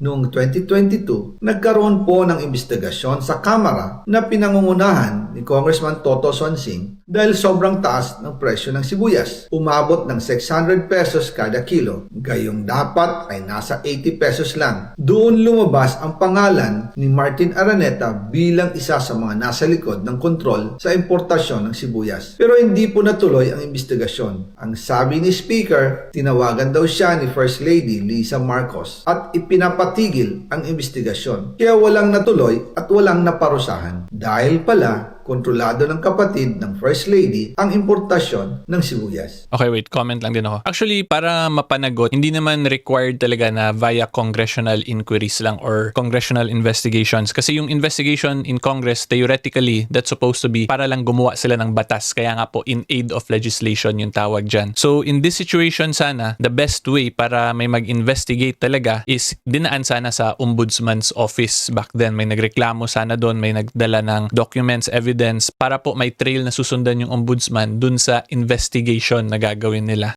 Noong 2022, nagkaroon po ng investigasyon sa Kamara na pinangungunahan ni Congressman Toto Sonsing dahil sobrang taas ng presyo ng sibuyas. Umabot ng 600 pesos kada kilo, gayong dapat ay nasa 80 pesos lang. Doon lumabas ang pangalan ni Martin Araneta bilang isa sa mga nasa likod ng kontrol sa importasyon ng sibuyas. Pero hindi po natuloy ang investigasyon. Ang sabi ni Speaker, tinawagan daw siya ni First Lady Lisa Marcos at ipinapatigil ang investigasyon. Kaya walang natuloy at walang naparusahan. Dahil pala, kontrolado ng kapatid ng First Lady ang importasyon ng sibuyas. Okay, wait. Comment lang din ako. Actually, para mapanagot, hindi naman required talaga na via congressional inquiries lang or congressional investigations. Kasi yung investigation in Congress, theoretically, that's supposed to be para lang gumawa sila ng batas. Kaya nga po, in aid of legislation yung tawag dyan. So, in this situation sana, the best way para may mag-investigate talaga is dinaan sana sa Ombudsman's office. Back then, may nagreklamo sana doon, may nagdala ng documents, evidence, para po may trail na susundan yung ombudsman dun sa investigation na gagawin nila.